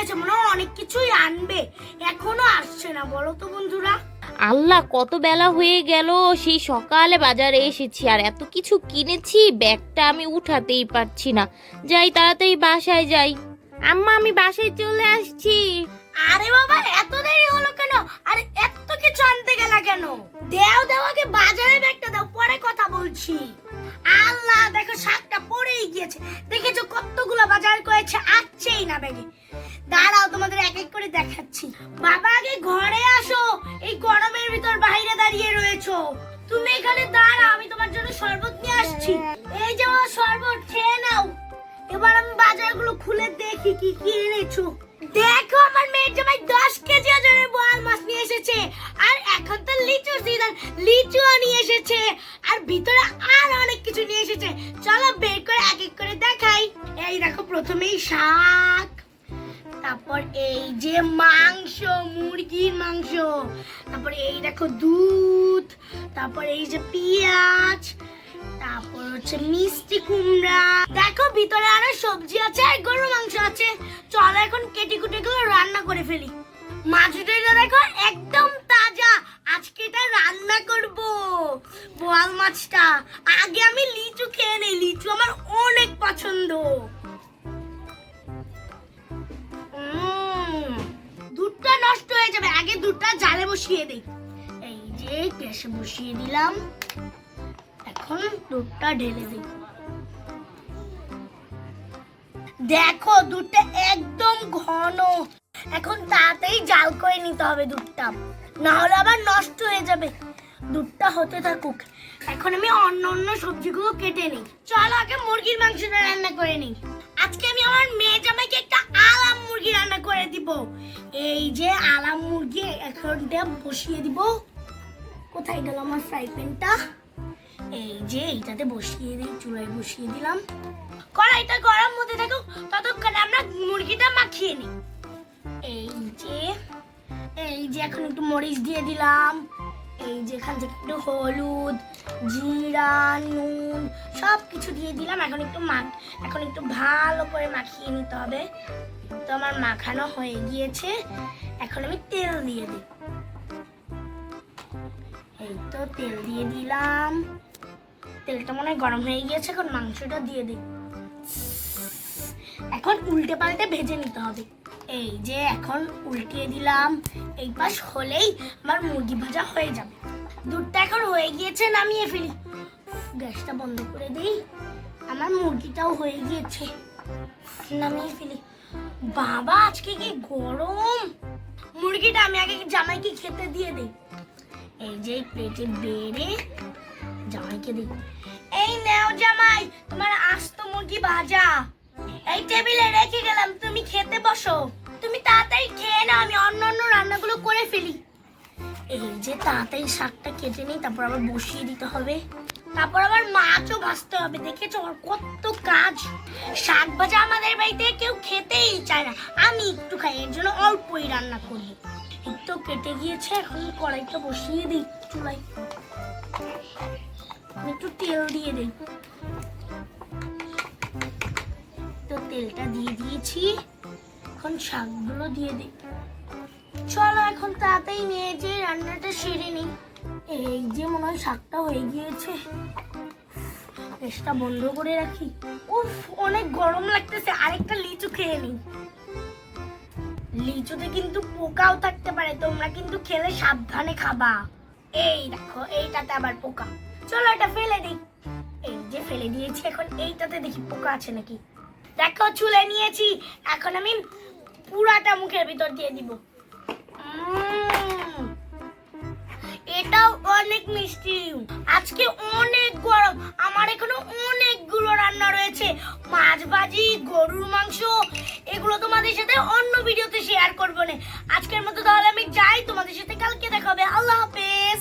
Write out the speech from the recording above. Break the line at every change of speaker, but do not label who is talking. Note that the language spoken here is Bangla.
হয়েছে, মনে হয় অনেক কিছুই আনবে, এখনো আসছে না। বলো তো বন্ধুরা।
আল্লাহ, কত বেলা হয়ে গেল, সেই সকালে বাজারে এসেছি আর এত কিছু কিনেছি, ব্যাগটা আমি উঠাতেই পারছি না। যাই তাড়াতাড়ি বাসায় যাই। আম্মা, আমি বাসায় চলে আসছি।
আরে বাবা, এত দেরি হলো কেন? আরে এত কিছু আনতে গেলা কেন? দেও দেও, আগে বাজারে ব্যাগটা দাও, পরে কথা বলছি। আল্লাহ, দেখো শাকটা পড়েই গিয়েছে। দেখেছো কতগুলো বাজার করেছে, আসছেই না ব্যাগে। দাঁড়াও, তোমাদের এক এক করে দেখাচ্ছি। বাবা, আগে ঘরে আসো, এই গরমের ভিতর বাইরে দাঁড়িয়ে রয়েছো। তুমি এখানে দাঁড়াও, আমি তোমার জন্য শরবত নিয়ে আসছি। এই যে বাবা, শরবত খেয়ে নাও। এবার আমি বাজারগুলো খুলে দেখি কি কি এনেছো। দেখো, আমার মেয়ের জামাই 10 কেজি ওজনের বোয়াল মাছ নিয়ে এসেছে। আর এখন তো লিচুর সিজন, লিচুও নিয়ে এসেছে। আর ভিতরে আর অনেক কিছু নিয়ে এসেছে। চলো বের করে এক এক করে দেখাই। এই দেখো, প্রথমেই শাক, তারপর এই যে মাংস, মুরগির মাংস, তারপর এই দেখো দুধ, তারপর এই যে পেঁয়াজ, তারপর হচ্ছে মিষ্টি কুমড়া। দেখো ভিতরে আরো সবজি আছে আর গরুর মাংস আছে। চলো এখন কেটে কুটে গুলো রান্না করে ফেলি। মাছটা দেখো একদম তাজা, আজকে এটা রান্না করব বোয়াল মাছটা। আগে আমি লিচু খেয়ে নেই, লিচু আমার অনেক পছন্দ। দুধটা নষ্ট হয়ে যাবে, আগে দুধটা জালে বসিয়ে দেই। এই যে গ্যাসে বসিয়ে দিলাম, এখন দুধটা ঢেলে দিই। দেখো দুধটা একদম ঘন। এখন তাড়াতাড়ি জাল করে নিতে হবে দুধটা, না হলে আবার নষ্ট হয়ে যাবে। দুধটা হতে থাকুক, এখন আমি অন্য অন্য সবজিগুলো কেটে নিই। চলো আগে মুরগির মাংসটা রান্না করে নিই। আজকে আমি আমার মেয়ে জামাইকে একটা আলাম মুরগি রান্না করে দিব। এই যে আলাম মুরগি এখন বসিয়ে দিব। কোথায় গেল আমার ফ্রাই প্যানটা? এই যে এইটাতে বসিয়ে দিই, চুলায় বসিয়ে দিলাম। কড়াইটা গরম হতে থাকুক, ততক্ষণে আমরা মুরগিটা মাখিয়ে নিই। এই যে এখন একটু মরিচ দিয়ে দিলাম। এই যে এখান থেকে একটু হলুদ, জিরা, নুন সব কিছু দিয়ে দিলাম। এখন একটু ভালো করে মাখিয়ে নিতে হবে। তো আমার মাখানো হয়ে গিয়েছে, এখন আমি তেল দিয়ে দিই। এই তো তেল দিয়ে দিলাম, তেলটা মনে হয় গরম হয়ে গিয়েছে। এখন মাংসটা দিয়ে দিই। এখন উল্টে পাল্টে ভেজে নিতে হবে। এই যে এখন উল্টিয়ে দিলাম, এই পাশ হলেই আমার মুরগি ভাজা হয়ে যাবে। দুধটা এখন হয়ে গিয়েছে, নামিয়ে ফেলি। গ্যাসটা বন্ধ করে দিই। আমার মুরগিটাও হয়ে গিয়েছে, নামিয়ে ফেলি। বাবা, আজকে কি গরম! মুরগিটা আমি আগে জামাইকে খেতে দিয়ে দিই। এই যে প্লেটে বেড়ে জামাইকে দিই। এই নাও জামাই, তোমার আস্ত মুরগি ভাজা এই টেবিলে রেখে গেলাম, তুমি খেতে বসো। তুমি তাড়াতাড়ি খেয়ে নাও, আমি অন্য অন্য রান্নাগুলো করে ফেলি। এই যে তাড়াতাড়ি শাকটা কেটে নিই, তারপর আবার বসিয়ে দিতে হবে। তারপর আবার মাছও ভাজতে হবে। দেখেছো আর কত কাজ। শাক ভাজা আমাদের বাড়িতে কেউ খেতেই চায় না, আমি একটু খাই, এর জন্য অল্পই রান্না করি। একটু কেটে গিয়েছে, এখন কড়াইটা বসিয়ে দিই চুলায়। একটু তেল দিয়ে দিই। তো তেলটা দিয়ে দিয়েছি, এখন শাকগুলো দিয়ে দিই। চলো এখন তাড়াতাড়ি নিয়ে যে রান্নাটা সেরে নিই। এই যে মনে হয় শাকটা হয়ে গিয়েছে, গ্যাসটা বন্ধ করে রাখি। উফ, অনেক গরম লাগতেছে, আরেকটা লিচু খেয়ে নিই। লিচুতে কিন্তু পোকাও থাকতে পারে, তোমরা কিন্তু খেলে সাবধানে খাবা। এই দেখো, এইটাতে আবার পোকা। চলো এটা ফেলে দিই। এই যে ফেলে দিয়েছি, এখন এইটাতে দেখি পোকা আছে নাকি। দেখো চুলে নিয়েছি, এখন আমি পুরাটা মুখের ভিতর দিয়ে দিব। এটাও অনেক মিষ্টি। আজকে অনেক গরম, আমার এখনো অনেকগুলো রান্না রয়েছে। মাছ ভাজি, গরুর মাংস, এগুলো তোমাদের সাথে অন্য ভিডিওতে শেয়ার করবো না। আজকের মতো তাহলে আমি যাই, তোমাদের সাথে কালকে দেখা হবে। আল্লাহ হাফেজ।